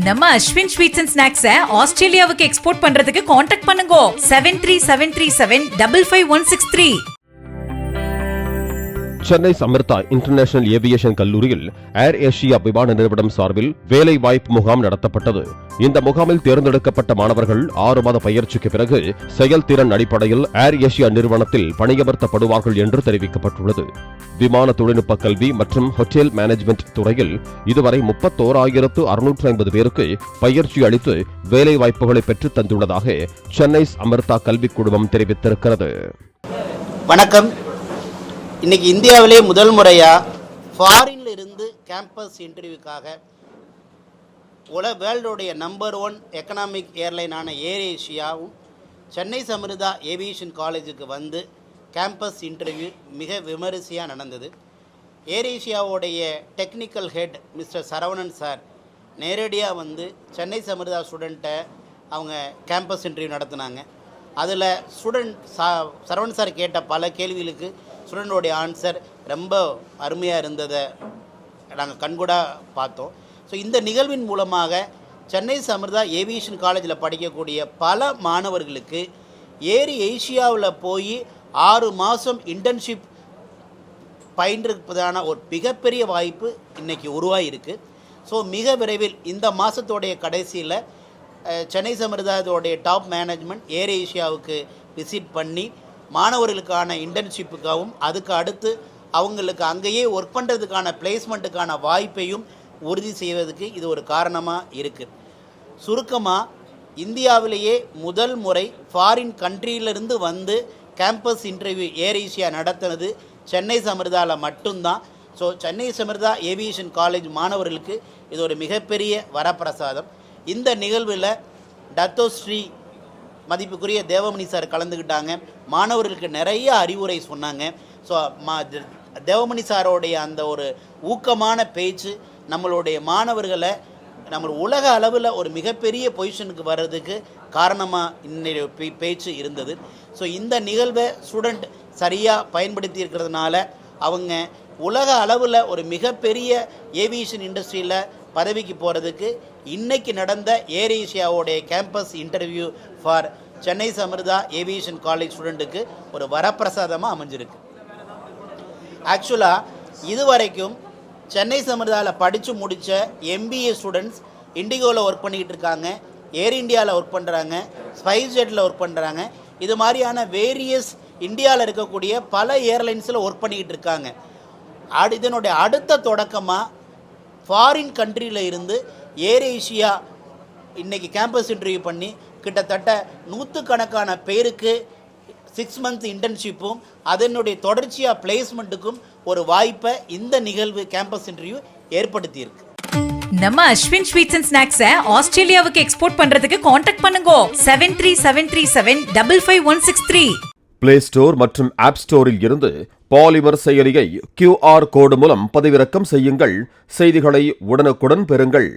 நம்ம Ashwin sweets and ஸ்நாக்ஸை ஆஸ்திரேலியாவுக்கு export பண்றதுக்கு கான்டாக்ட் பண்ணுங்க 7373755163. சென்னை சமர்த்தா இன்டர்நேஷனல் ஏவியேஷன் கல்லூரியில் ஏர் ஏசியா விமான நிறுவனம் சார்பில் வேலை வாய்ப்பு முகாம் நடத்தப்பட்டது. இந்த முகாமில் தேர்ந்தெடுக்கப்பட்ட மாணவர்கள் 6 மாத பயிற்சிக்கு பிறகு செயல்திறன் அடிப்படையில் ஏர் ஏசியா நிறுவனத்தில் பணியமர்த்தப்படுவார்கள் என்று தெரிவிக்கப்பட்டுள்ளது. விமான தொழில்நுட்ப கல்வி மற்றும் ஹோட்டல் மேனேஜ்மெண்ட் துறையில் இதுவரை 31,650 பேருக்கு பயிற்சி அளித்து வேலை வாய்ப்புகளை பெற்றுத் தந்துள்ளதாக சென்னை சமர்த்தா கல்விக் குழுமம் தெரிவித்திருக்கிறது. வணக்கம். இன்னைக்கு இந்தியாவிலே முதல் முறையாக ஃபாரின்ல இருந்து கேம்பஸ் இன்டர்வியூக்காக வேர்ல்டோடைய நம்பர் 1 எக்கனாமிக் ஏர்லைனான ஏர் ஏசியாவும் சென்னை சமர்தா ஏவியேஷன் காலேஜுக்கு வந்து கேம்பஸ் இன்டர்வியூ மிக விமரிசையாக நடந்தது. ஏர் ஏசியாவோடைய technical head mister Saravanan sir நேரடியாக வந்து சென்னை சமர்தா ஸ்டூடெண்ட்டை அவங்க கேம்பஸ் இன்டர்வியூ நடத்தினாங்க. அதில் சரவணன் சார் கேட்ட பல கேள்விகளுக்கு ஸ்டூடெண்டோடைய ஆன்சர் ரொம்ப அருமையாக இருந்ததை நாங்கள் கண்கூடாக பார்த்தோம். ஸோ இந்த நிகழ்வின் மூலமாக சென்னை சமர்தா ஏவியேஷன் காலேஜில் படிக்கக்கூடிய பல மாணவர்களுக்கு ஏர் ஏசியாவில் போய் 6 மாதம் இன்டர்ன்ஷிப் பயின்றிருப்பதான ஒரு மிகப்பெரிய வாய்ப்பு இன்றைக்கி உருவாகிருக்கு. ஸோ மிக விரைவில் இந்த மாதத்தோடைய கடைசியில் சென்னை சமர்தாவோடைய டாப் மேனேஜ்மெண்ட் ஏர் ஏசியாவுக்கு விசிட் பண்ணி மாணவர்களுக்கான இன்டர்ன்ஷிப்புக்காகவும் அதுக்கு அடுத்து அவங்களுக்கு அங்கேயே ஒர்க் பண்ணுறதுக்கான பிளேஸ்மெண்ட்டுக்கான வாய்ப்பையும் உறுதி செய்வதற்கு இது ஒரு காரணமாக இருக்குது. சுருக்கமாக இந்தியாவிலேயே முதல் முறை ஃபாரின் கண்ட்ரியிலிருந்து வந்து கேம்பஸ் இன்டர்வியூ ஏர் ஏசியா நடத்துனது சென்னை சமர்தாவில் மட்டும்தான். So Chennai Samartha aviation college மாணவர்களுக்கு இது ஒரு மிகப்பெரிய வரப்பிரசாதம். இந்த நிகழ்வில் டத்தோஸ்ரீ மதிப்புக்குரிய தேவமணி சார் கலந்துக்கிட்டாங்க. மாணவர்களுக்கு நிறைய அறிவுரை சொன்னாங்க. ஸோ தேவமணி சாரோடைய அந்த ஒரு ஊக்கமான பேச்சு நம்மளுடைய மாணவர்களை நம்ம உலக அளவில் ஒரு மிகப்பெரிய பொசிஷனுக்கு வர்றதுக்கு காரணமாக இன்னைய பேச்சு இருந்தது. ஸோ இந்த நிகழ்வை ஸ்டூடெண்ட் சரியாக பயன்படுத்தி இருக்கிறதுனால அவங்க உலக அளவில் ஒரு மிகப்பெரிய ஏவியேஷன் இண்டஸ்ட்ரியில் பதவிக்கு போகிறதுக்கு இன்றைக்கி நடந்த ஏர் ஏசியாவோடைய campus interview for Chennai Samartha aviation college ஸ்டூடெண்ட்டுக்கு ஒரு வரப்பிரசாதமாக அமைஞ்சிருக்கு. ஆக்சுவலாக இதுவரைக்கும் சென்னை சமர்தாவில் படித்து முடித்த MBA ஸ்டூடெண்ட்ஸ் இண்டிகோவில் ஒர்க் பண்ணிக்கிட்டு இருக்காங்க, ஏர் இண்டியாவில் ஒர்க் பண்ணுறாங்க, ஸ்பைஸ் ஜெட்டில் ஒர்க் பண்ணுறாங்க. இது மாதிரியான வேரியஸ் இந்தியாவில் இருக்கக்கூடிய பல ஏர்லைன்ஸில் ஒர்க் பண்ணிக்கிட்டு இருக்காங்க. இதனுடைய அடுத்த தொடக்கமாக ஃபாரின் கண்ட்ரியில் இருந்து ஏர் ஏசியா இன்றைக்கி கேம்பஸ் இன்டர்வியூ பண்ணி கிட்டத்தட்ட 100கணக்கான பேருக்கு 6 months இன்டர்ன்ஷிப்பும் அதனுடைய தொடர்ச்சியாக பிளேஸ்மெண்ட்டுக்கும் ஒரு வாய்ப்பை இந்த நிகழ்வு கேம்பஸ் இன்டர்வியூ ஏற்படுத்தியிருக்கு. நம்ம அஸ்வின் ஸ்வீட்ஸ் அண்ட் ஸ்நாக்ஸை ஆஸ்திரேலியாவுக்கு எக்ஸ்போர்ட் பண்றதுக்கு கான்டாக்ட் பண்ணுங்க 7373755163. பிளே ஸ்டோர் மற்றும் ஆப் ஸ்டோரில் இருந்து பாலிமர் செயலியை QR கோடு மூலம் பதிவிறக்கம் செய்யுங்கள். செய்திகளை உடனுக்குடன் பெறுங்கள்.